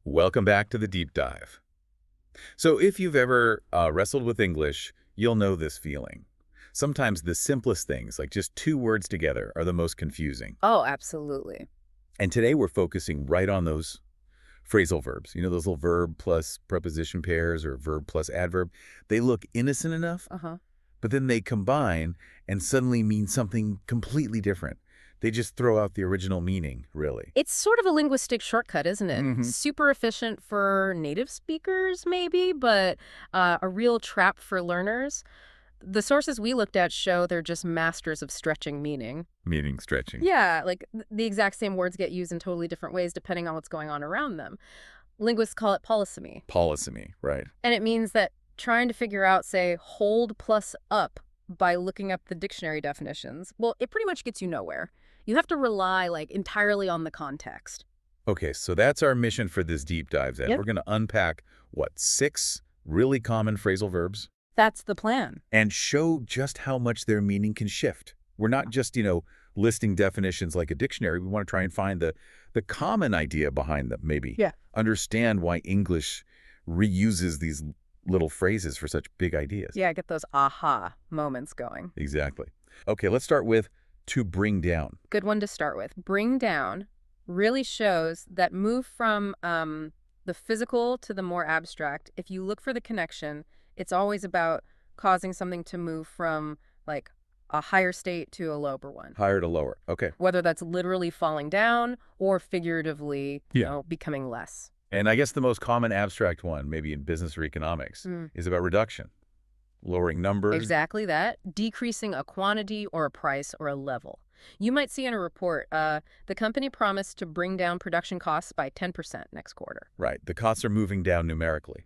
Welcome back to the deep dive. So if you've ever wrestled with English, you'll know this feeling. Sometimes the simplest things, like just two words together, are the most confusing. Oh, absolutely. And today we're focusing right on those phrasal verbs. You know, those little verb plus preposition pairs or verb plus adverb. They look innocent enough, Uh-huh. but then they combine and suddenly mean something completely different. They just throw out the original meaning, really. It's sort of a linguistic shortcut, isn't it? hmm Super efficient for native speakers, maybe, but a real trap for learners. The sources we looked at show they're just masters of stretching meaning. Meaning stretching. Yeah, like the exact same words get used in totally different ways depending on what's going on around them. Linguists call it polysemy. Polysemy, right. And it means that trying to figure out, say, hold plus up by looking up the dictionary definitions, well, it pretty much gets you nowhere. You have to rely, like, entirely on the context. Okay, so that's our mission for this deep dive, Ed. Yep. We're going to unpack, what, 6 really common phrasal verbs That's the plan. and show just how much their meaning can shift. We're not just, listing definitions like a dictionary. We want to try and find the common idea behind them, maybe. Yeah. Understand why English reuses these little phrases for such big ideas. Yeah, get those aha moments going. Exactly. Okay, let's start with to bring down. Good one to start with. Bring down really shows that move from the physical to the more abstract. If you look for the connection, it's always about causing something to move from, like, a higher state to a lower one. Higher to lower. Okay. Whether that's literally falling down or figuratively, Yeah. becoming less. And I guess the most common abstract one, maybe in business or economics, is about reduction. Lowering numbers. Exactly that. Decreasing a quantity or a price or a level. You might see in a report, the company promised to bring down production costs by 10% next quarter. Right. The costs are moving down numerically.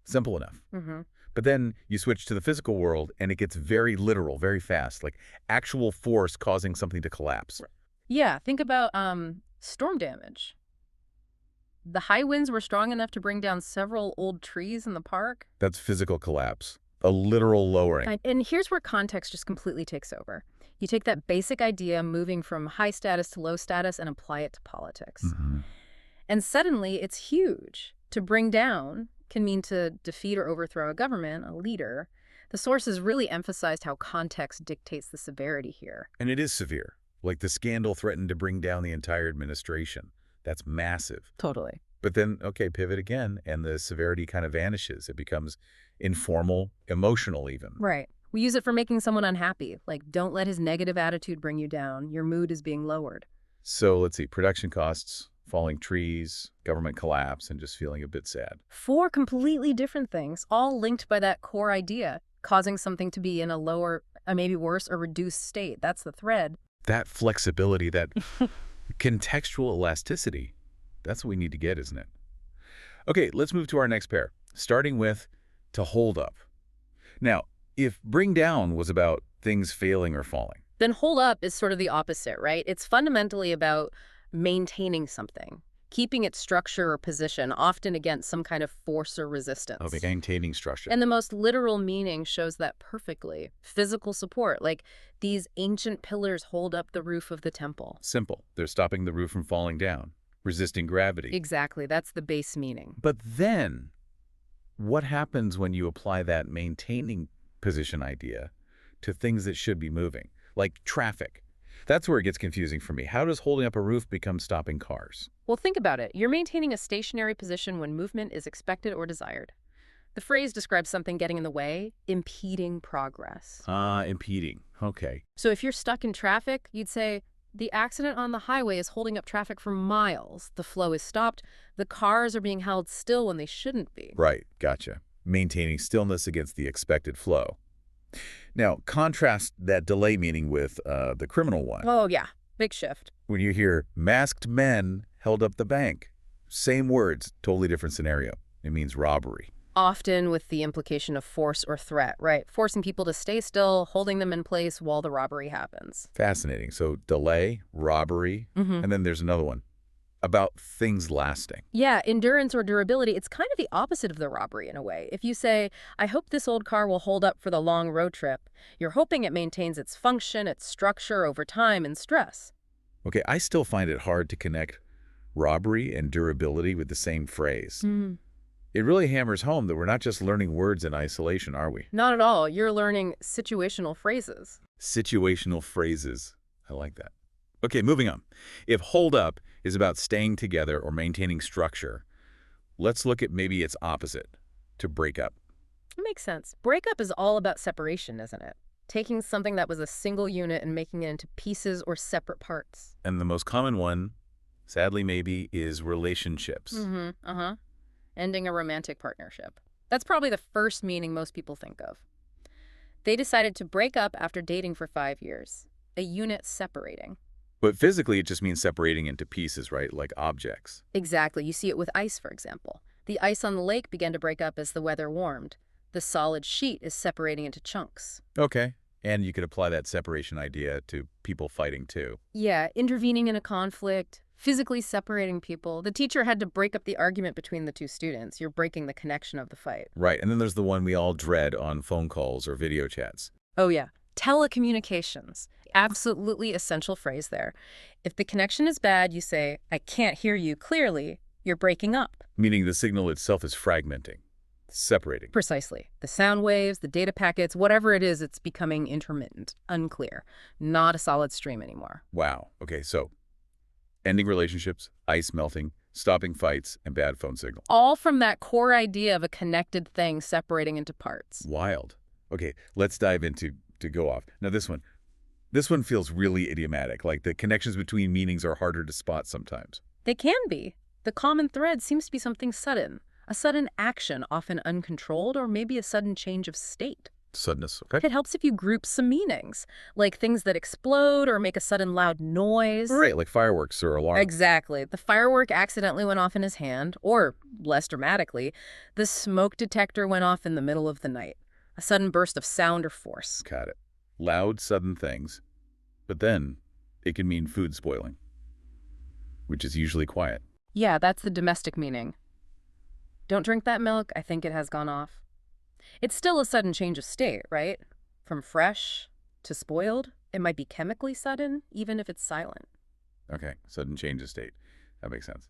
Simple enough. Mm-hmm. But then you switch to the physical world and it gets very literal, very fast, like actual force causing something to collapse. Yeah, think about storm damage. The high winds were strong enough to bring down several old trees in the park. That's physical collapse, a literal lowering. And here's where context just completely takes over. You take that basic idea moving from high status to low status and apply it to politics. And suddenly it's huge. To bring down can mean to defeat or overthrow a government, a leader. The sources really emphasized how context dictates the severity here. And it is severe. Like the scandal threatened to bring down the entire administration. That's massive. Totally. But then, okay, pivot again, and the severity kind of vanishes. It becomes informal, emotional even. Right. We use it for making someone unhappy. Like, don't let his negative attitude bring you down. Your mood is being lowered. So let's see, production costs, falling trees, government collapse, and just feeling a bit sad. 4 completely different things, all linked by that core idea, causing something to be in a lower, maybe worse, or reduced state. That's the thread. That flexibility, that contextual elasticity, that's what we need to get, isn't it? Okay, let's move to our next pair, starting with to hold up. Now, if bring down was about things failing or falling. Then hold up is sort of the opposite, right? It's fundamentally about maintaining something, keeping its structure or position, often against some kind of force or resistance. Oh, maintaining structure. And the most literal meaning shows that perfectly. Physical support, like these ancient pillars hold up the roof of the temple. Simple. They're stopping the roof from falling down, resisting gravity. Exactly. That's the base meaning. But then, what happens when you apply that maintaining position idea to things that should be moving, like traffic? That's where it gets confusing for me. How does holding up a roof become stopping cars? Well, think about it. You're maintaining a stationary position when movement is expected or desired. The phrase describes something getting in the way, impeding progress. Impeding. Okay. So if you're stuck in traffic, you'd say, the accident on the highway is holding up traffic for miles. The flow is stopped. The cars are being held still when they shouldn't be. Right. Gotcha. Maintaining stillness against the expected flow. Now, contrast that delay meaning with the criminal one. Oh, yeah. Big shift. When you hear masked men held up the bank, same words, totally different scenario. It means robbery. Often with the implication of force or threat, right? Forcing people to stay still, holding them in place while the robbery happens. Fascinating. So delay, robbery, and then there's another one about things lasting. Yeah, endurance or durability, it's kind of the opposite of the robbery in a way. If you say, I hope this old car will hold up for the long road trip, you're hoping it maintains its function, its structure over time and stress. Okay, I still find it hard to connect robbery and durability with the same phrase. Mm. It really hammers home that we're not just learning words in isolation, are we? Not at all. You're learning situational phrases. Situational phrases. I like that. Okay, moving on. If hold up is about staying together or maintaining structure, let's look at maybe its opposite, to break up. It makes sense. Breakup is all about separation, isn't it? Taking something that was a single unit and making it into pieces or separate parts. And the most common one, sadly maybe, is relationships. Uh-huh. Ending a romantic partnership. That's probably the first meaning most people think of. They decided to break up after dating for 5 years. A unit separating. But physically, it just means separating into pieces, right? Like objects. Exactly. You see it with ice, for example. The ice on the lake began to break up as the weather warmed. The solid sheet is separating into chunks. Okay. And you could apply that separation idea to people fighting, too. Yeah, intervening in a conflict, physically separating people. The teacher had to break up the argument between the two students. You're breaking the connection of the fight. Right. And then there's the one we all dread on phone calls or video chats. Oh, yeah. Telecommunications. Absolutely essential phrase there. If the connection is bad, you say, I can't hear you clearly. You're breaking up. Meaning the signal itself is fragmenting, separating. Precisely. The sound waves, the data packets, whatever it is, it's becoming intermittent, unclear, not a solid stream anymore. Wow. Okay, so ending relationships, ice melting, stopping fights, and bad phone signal. All from that core idea of a connected thing separating into parts. Wild. Okay, let's dive into to go off. Now this one feels really idiomatic, like the connections between meanings are harder to spot sometimes. They can be. The common thread seems to be something sudden. A sudden action, often uncontrolled, or maybe a sudden change of state. Suddenness, okay? It helps if you group some meanings, like things that explode or make a sudden loud noise. Right, like fireworks or alarms. Exactly. The firework accidentally went off in his hand, or, less dramatically, the smoke detector went off in the middle of the night. A sudden burst of sound or force. Got it. Loud, sudden things. But then it can mean food spoiling, which is usually quiet. Yeah, that's the domestic meaning. Don't drink that milk, I think it has gone off. It's still a sudden change of state, right? From fresh to spoiled. It might be chemically sudden, even if it's silent. Okay, sudden change of state. That makes sense.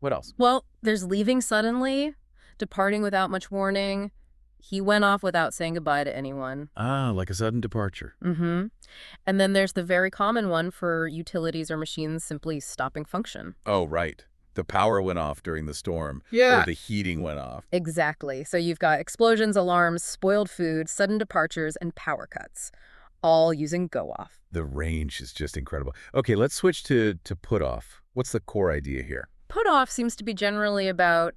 What else? Well, there's leaving suddenly, departing without much warning. He went off without saying goodbye to anyone. Ah, like a sudden departure. Mm-hmm. And then there's the very common one for utilities or machines simply stopping function. Oh, right. The power went off during the storm. Yeah. Or the heating went off. Exactly. So you've got explosions, alarms, spoiled food, sudden departures, and power cuts, all using go off. The range is just incredible. Okay, let's switch to put off. What's the core idea here? Put off seems to be generally about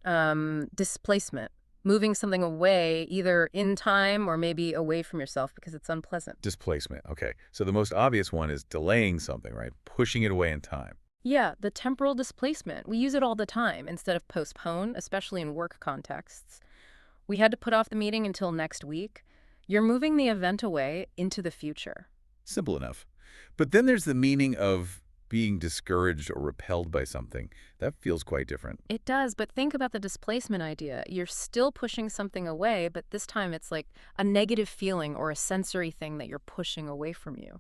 displacement, moving something away, either in time or maybe away from yourself because it's unpleasant. Displacement. Okay, so the most obvious one is delaying something, right? Pushing it away in time. Yeah, the temporal displacement. We use it all the time instead of postpone, especially in work contexts. We had to put off the meeting until next week. You're moving the event away into the future. Simple enough. But then there's the meaning of being discouraged or repelled by something. That feels quite different. It does, but think about the displacement idea. You're still pushing something away, but this time it's like a negative feeling or a sensory thing that you're pushing away from you.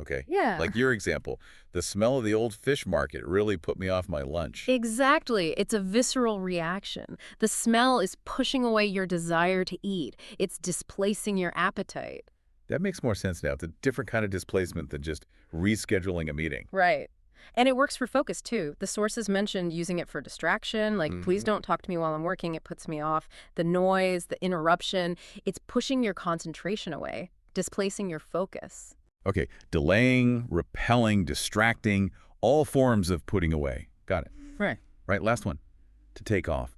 Okay. Yeah. Like your example, the smell of the old fish market really put me off my lunch. Exactly. It's a visceral reaction. The smell is pushing away your desire to eat. It's displacing your appetite. That makes more sense now. It's a different kind of displacement than just rescheduling a meeting. Right. And it works for focus, too. The sources mentioned using it for distraction, like, please don't talk to me while I'm working, it puts me off. The noise, the interruption, it's pushing your concentration away, displacing your focus. Okay, delaying, repelling, distracting, all forms of putting away. Got it. Right. Right, last one, to take off.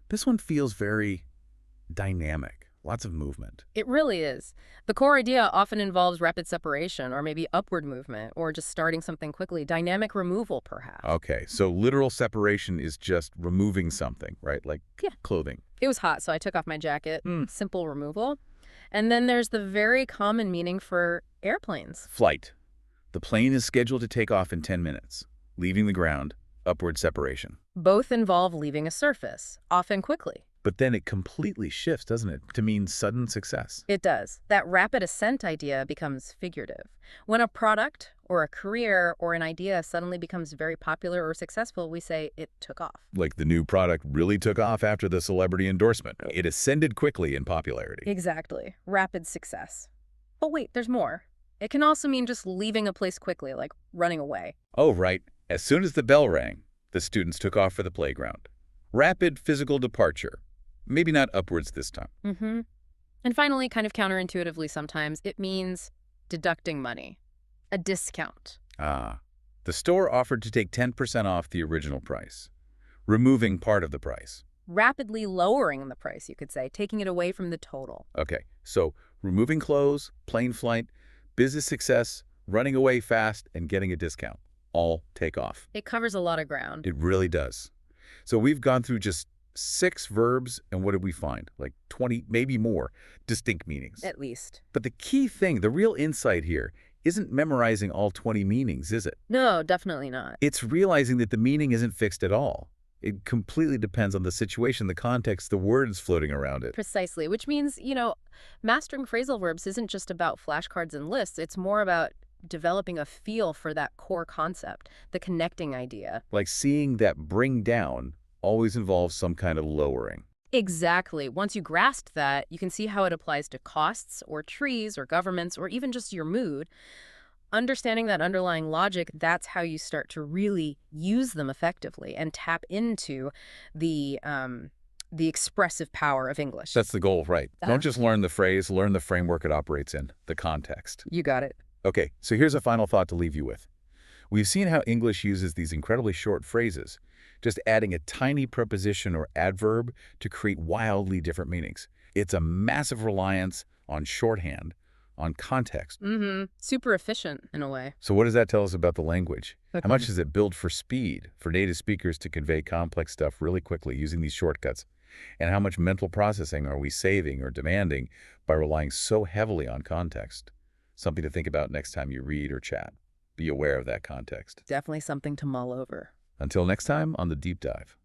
This one feels very dynamic, lots of movement. It really is. The core idea often involves rapid separation or maybe upward movement or just starting something quickly. Dynamic removal, perhaps. Okay, so literal separation is just removing something, right? Like clothing. It was hot, so I took off my jacket. Simple removal. And then there's the very common meaning for airplanes. Flight. The plane is scheduled to take off in 10 minutes. Leaving the ground, upward separation. Both involve leaving a surface, often quickly. But then it completely shifts, doesn't it, to mean sudden success? It does. That rapid ascent idea becomes figurative. When a product or a career or an idea suddenly becomes very popular or successful, we say it took off. Like the new product really took off after the celebrity endorsement. It ascended quickly in popularity. Exactly. Rapid success. But wait, there's more. It can also mean just leaving a place quickly, like running away. Oh, right. As soon as the bell rang, the students took off for the playground. Rapid physical departure. Maybe not upwards this time. Mm-hmm. And finally, kind of counterintuitively sometimes, it means deducting money. A discount. Ah, the store offered to take 10% off the original price, removing part of the price. Rapidly lowering the price, you could say, taking it away from the total. Okay, so removing clothes, plane flight, business success, running away fast, and getting a discount. All take off. It covers a lot of ground. It really does. So we've gone through just 6 verbs, and what did we find? Like 20, maybe more, distinct meanings. At least. But the key thing, the real insight here, isn't memorizing all 20 meanings, is it? No, definitely not. It's realizing that the meaning isn't fixed at all. It completely depends on the situation, the context, the words floating around it. Precisely, which means, mastering phrasal verbs isn't just about flashcards and lists. It's more about developing a feel for that core concept, the connecting idea. Like seeing that bring down always involves some kind of lowering. Exactly. Once you grasp that, you can see how it applies to costs or trees or governments or even just your mood. Understanding that underlying logic, that's how you start to really use them effectively and tap into the expressive power of English. That's the goal, right? Don't just learn the phrase, learn the framework it operates in, the context. You got it. Okay, so here's a final thought to leave you with. We've seen how English uses these incredibly short phrases, just adding a tiny preposition or adverb to create wildly different meanings. It's a massive reliance on shorthand, on context. Super efficient in a way. So what does that tell us about the language? How much does it build for speed, for native speakers to convey complex stuff really quickly using these shortcuts? And how much mental processing are we saving or demanding by relying so heavily on context? Something to think about next time you read or chat. Be aware of that context. Definitely something to mull over. Until next time on The Deep Dive.